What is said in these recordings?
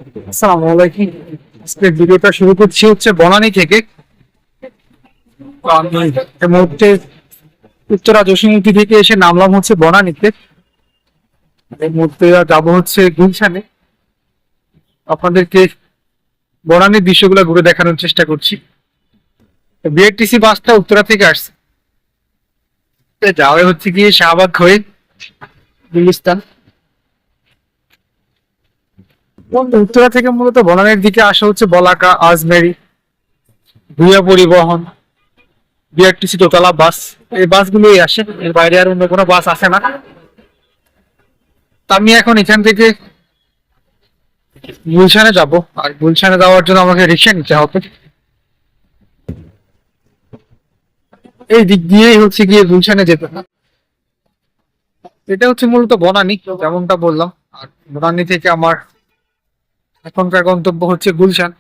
আসসালামু আলাইকুম। আজকের ভিডিওটা শুরু করছি হচ্ছে বনানী থেকে। তো আমি এই মুহূর্তে উত্তরা জসীমুখী থেকে এসে নামলাম হচ্ছে বনানীতে। এই মুহূর্তে যাবো হচ্ছে গুলশানে। আপনাদেরকে বনানীর দৃশ্যগুলো ঘুরে দেখানোর চেষ্টা করছি। বিআরটিসি বাসটা উত্তরা থেকে আসছে, যাওয়া হচ্ছে গিয়ে শাহবাগ হয়ে গুলিস্তান। উত্তরা থেকে মূলত বনানীর দিকে আসা হচ্ছে বলাকা, আজমেরি, ভুইয়া পরিবহন, বিআরটিসি দোতলা বাস। এই বাসগুলোই আসে, এর বাইরে আর অন্য কোনো বাস আসে না। তা আমি এখন এখান থেকে গুলশানে যাব, আর গুলশানে যাওয়ার জন্য আমাকে রিক্সা নিতে হবে। এই দিক দিয়েই হচ্ছে গিয়ে গুলশানে যেতে হবে। এটা হচ্ছে মূলত বনানী, যেমনটা বললাম। আর বনানী থেকে আমার এখনকার গন্তব্য হচ্ছে গুলশান।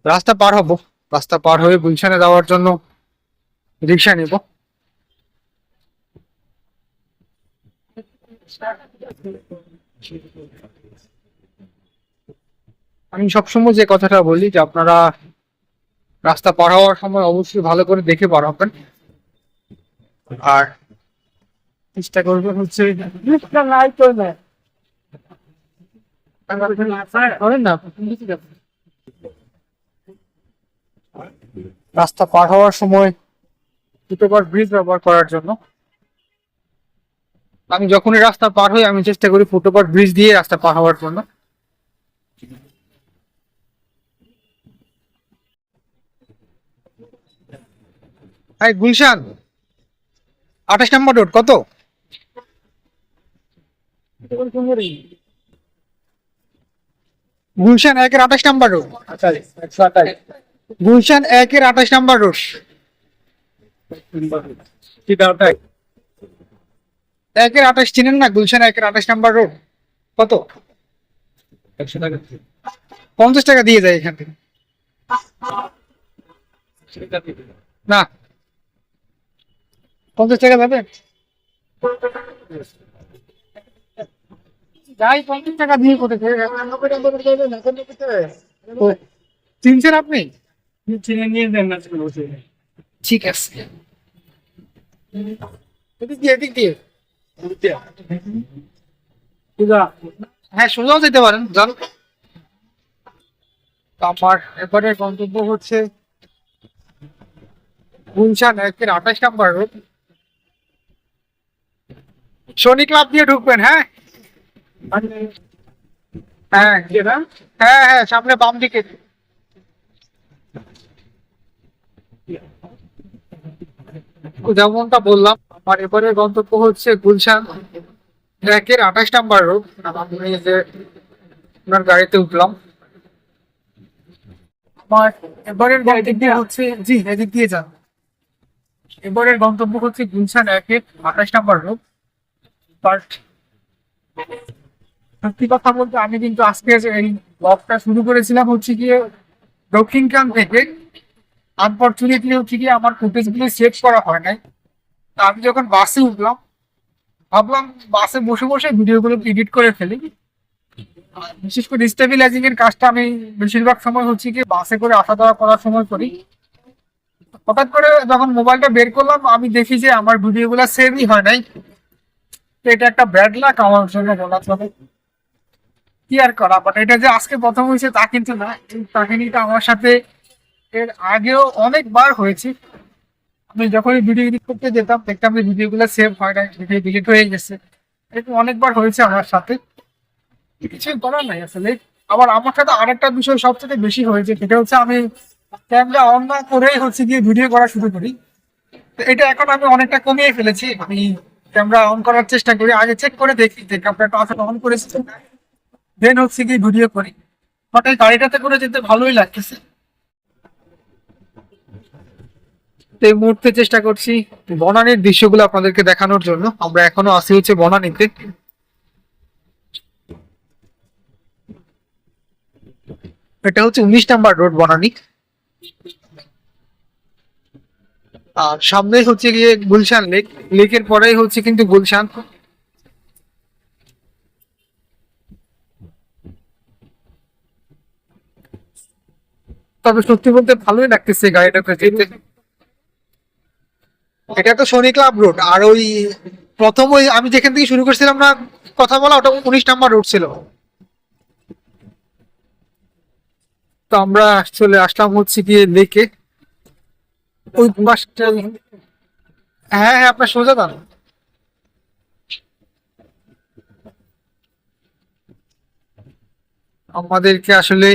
রাস্তা পার হব, রাস্তা পার হয়ে গুলশানে যাওয়ার জন্য রিক্সা নিব। আমি সবসময় যে কথাটা বলি যে আপনারা রাস্তা পার হওয়ার সময় অবশ্যই ভালো করে দেখে পার হবেন, আর চেষ্টা করবেন হচ্ছে করেন না রাস্তা পার হওয়ার সময় ফুটওভার ব্রিজ ব্যবহার করার জন্য। আমি যখনই রাস্তা পার হই আমি চেষ্টা করি ফুটওভার ব্রিজ দিয়ে রাস্তা পার হওয়ার জন্য। হাই গুলশান 28 নম্বর রোড কত? গুলশান 1-এর 28 নম্বর রোড। গুলশান 1-এর 28 নম্বর রোড। 1-এর 28 চিনেন না? গুলশান 1-এর 28 নম্বর রোড কত? 50 টাকা দিয়ে যায় এখান থেকে। না, 50 টাকা যাবে? যাই 50 টাকা দিয়ে কোথায় চিনছেন আপনি? চিনে নিয়ে দেন না, ঠিক আছে। এদিক দিয়ে, এদিক দিয়ে। হ্যাঁ, সোজাও যেতে পারেন, যান। তো আমার এবারে গন্তব্য হচ্ছে গুলশান 1-এর 28 নম্বর রোড। শনি ক্লাব দিয়ে ঢুকবেন। হ্যাঁ হ্যাঁ হ্যাঁ হ্যাঁ, সামনে বাম দিকে। যেমনটা বললাম, আমার এবারে গন্তব্য হচ্ছে গুলশান 1-এর 28 নম্বর রোড। আমি এই যে আপনার গাড়িতে উঠলাম। আমার এবারের এদিক দিয়ে হচ্ছে, জি এদিক দিয়ে যান। এবারের গন্তব্য হচ্ছে গুলশান 1-এর 28 নম্বর রোড। বাট সত্যি কথা বলতে আমি কিন্তু আজকে যে এই ব্লগটা শুরু করেছিলাম হচ্ছে গিয়ে দক্ষিণখান থেকে। আনফরচুনেটলি হচ্ছে গিয়ে আমার ফুটেজগুলো সেভ করা হয় নাই। তা আমি যখন বাসে উঠলাম ভাবলাম বাসে বসে বসে ভিডিওগুলো এডিট করে ফেলি। আর বিশেষ করে স্টেবিলাইজিং এর কাজটা আমি বেশিরভাগ সময় হচ্ছে গিয়ে বাসে করে আসা যাওয়া করার সময় করি। হঠাৎ করে যখন মোবাইলটা বের করলাম আমি দেখি যে আমার ভিডিওগুলো সেভই হয় নাই। তো এটা একটা ব্যাড লাক আমার জন্য বলা চলে। কি আর করা, বাট এটা যে আজকে প্রথম হয়েছে তা কিন্তু না। এই কাহিনীটা আমার সাথে এর আগেও অনেকবার হয়েছে। আমি যখনই ভিডিও এডিট করতে যেতাম দেখতাম যে ভিডিওগুলো সেভ হয় না, ভিডিও ডিলিট হয়ে গেছে। এরকম অনেকবার হয়েছে আমার সাথে, কিছু করার নাই আসলে। আবার আমার সাথে আরেকটা বিষয় সবচেয়ে বেশি হয়েছে, সেটা হচ্ছে আমি ক্যামেরা অন না করেই হচ্ছে গিয়ে ভিডিও করা শুরু করি। তো এটা এখন আমি অনেকটা কমিয়ে ফেলেছি। আমি ক্যামেরা অন করার চেষ্টা করি, আগে চেক করে দেখি যে ক্যামেরাটা আসলে অন করেছি, দেন হচ্ছে গিয়ে ভিডিও করি। বাট এই গাড়িটাতে করে যেতে ভালোই লাগতেছে। তো এই মুহূর্তে চেষ্টা করছি বনানীর দৃশ্যগুলো আপনাদেরকে দেখানোর জন্য। আমরা এখনো আসি হচ্ছে বনানীতে। এটা হচ্ছে 19 নম্বর রোড বনানী। আর সামনে হচ্ছে গিয়ে গুলশান লেক, লেকের পরেই হচ্ছে কিন্তু গুলশান। তবে সত্যি বলতে ভালোই লাগতেছে গাড়িটাতে যেতে। এটা তো শনি ক্লাব রোড, আর ওই প্রথম ওই আমি যেখান থেকে শুরু করছিলাম না কথা বলা, ওটা 19 নম্বর রোড ছিল। তো আমরা চলে আসলাম হচ্ছে গিয়ে লেকে, ওই পাশটা। হ্যাঁ হ্যাঁ, আপনার সোজা দান। আমাদেরকে আসলে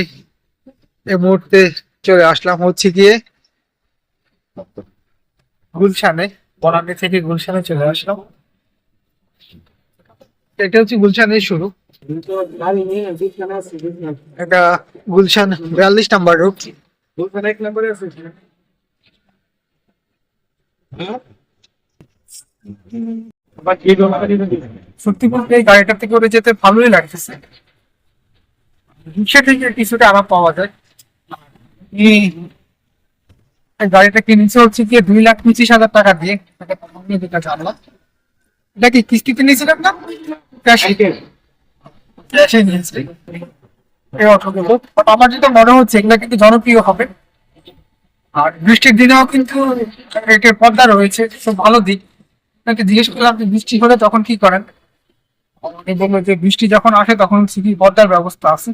এই মুহূর্তে চলে আসলাম হচ্ছে গিয়ে গুলশানে, বনানী থেকে গুলশানে চলে আসলাম। এটা হচ্ছে গুলশানের শুরু। এটা গুলশান 42 নম্বর রোড। সত্যি বলতে এই গাড়িটাতে করে যেতে ভালোই লাগতেছে, রিক্সা থেকে কিছুটা আরাম পাওয়া যায়। এই গাড়িটা কিনেছে হচ্ছে গিয়ে 2,25,000 টাকা দিয়ে, যেটা জানলাম। এটা কি কিস্তিতে নিয়েছিলাম না ক্যাশে? ক্যাশে নিয়েছি এই অটোগুলো। বাট আমার যেটা মনে হচ্ছে এগুলা কিন্তু জনপ্রিয় হবে, আর বৃষ্টির দিনেও কিন্তু এটার পর্দা রয়েছে, তো ভালো দিক। আপনাকে জিজ্ঞেস করলাম যে বৃষ্টি হলে তখন কি করেন, উনি বললো যে বৃষ্টি যখন আসে তখন সিটি পর্দার ব্যবস্থা আছে।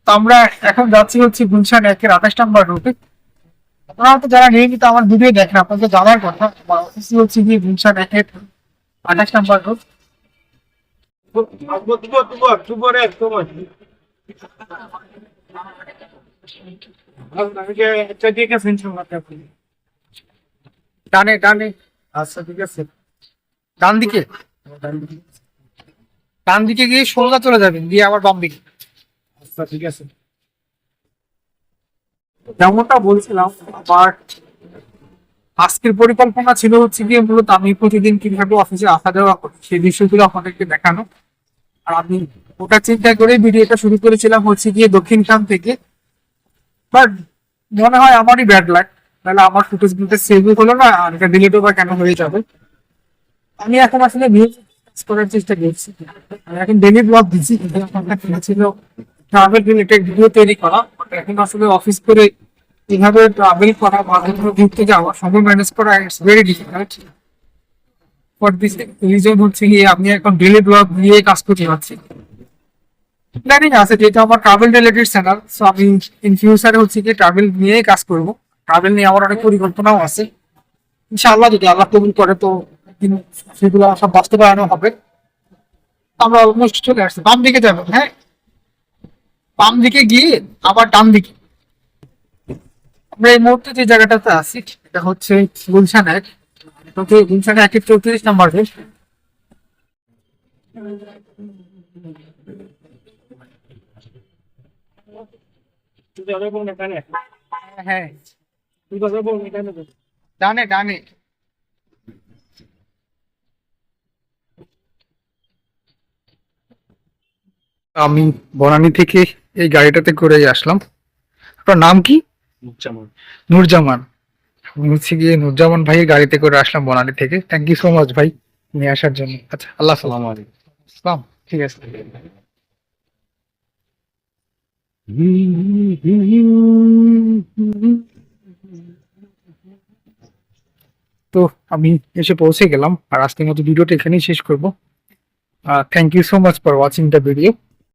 তো আমরা এখন যাচ্ছি হচ্ছে গুলশান 1-28 নম্বর রুটে। আপনারা তো যারা নিয়মিত আমার ভিডিও দেখেন আপনাদের জানার কথা, আমার অফিস হচ্ছে গিয়ে গুলশান 1-28 নম্বর রুট। ডানে ডানে, আচ্ছা ঠিক আছে। ডান দিকে, ডান দিকে গিয়ে সোজা চলে যাবেন, দিয়ে আবার বাম দিকে। আচ্ছা ঠিক আছে। যেমনটা বলছিলাম, আমার আজকের পরিকল্পনা ছিল হচ্ছে গিয়ে মূলত আমি প্রতিদিন কিভাবে অফিসে আসা যাওয়া করি সেই বিষয়গুলো আপনাদেরকে দেখানো। আর আমি ওটা চিন্তা করে ভিডিওটা শুরু করেছিলাম হচ্ছে গিয়ে দক্ষিণখান থেকে। বাট মনে হয় আমারই ব্যাড লাগ, তাহলে আমার ফুটেজ গুলোতে সেভই হলো না, আর এটা ডিলিটও বা কেন হয়ে যাবে। আমি এখন আসলে ভিউজ করার চেষ্টা করছি, আমি এখন ডেলি ব্লগ দিচ্ছি। ছিল ট্রাভেল রিলেটেড ভিডিও তৈরি করা, but এখন আসলে অফিস করে এভাবে ট্রাভেল করা বা কোথাও ঘুরতে যাওয়া সময় ম্যানেজ করা it's very difficult. For this reason হচ্ছে গিয়ে আমি এখন ডেলি ব্লগ নিয়ে কাজ করতে পারছি। প্ল্যানিং আছে যেহেতু আমার ট্রাভেল রিলেটেড চ্যানেল, সো আমি ইন ফিউচারে হচ্ছে গিয়ে ট্রাভেল নিয়েই কাজ করবো। ট্রাভেল নিয়ে আমার অনেক পরিকল্পনাও আছে, ইনশাআল্লাহ যদি আল্লাহ কবুল করে তো সেগুলো সব বাস্তবায়ন হবে। আমরা অলমোস্ট চলে আসছি, বাম দিকে যাবো। হ্যাঁ, বাম দিকে গিয়ে আবার ডান দিকে। আমরা এই মুহূর্তে যে জায়গাটাতে আছি এটা হচ্ছে গুলশান 1, এটা হচ্ছে গুলশান 1-34 নম্বর রোড। হ্যাঁ, ডানে ডানে। আমি বনানী থেকে এই গাড়িটাতে করেই আসলাম। আপনার নাম কি? নূরজামান। আমি হচ্ছে গিয়ে নূরজামান ভাইয়ের গাড়িতে করে আসলাম বনানী থেকে। থ্যাংক ইউ সো মাচ ভাই নিয়ে আসার জন্য। আচ্ছা, আল্লাহ সালাম আলাইকুম। ঠিক আছে। তো আমি এসে পৌঁছে গেলাম, আর আজকের মতো ভিডিওটা এখানেই শেষ করবো। Thank you so much for watching the video.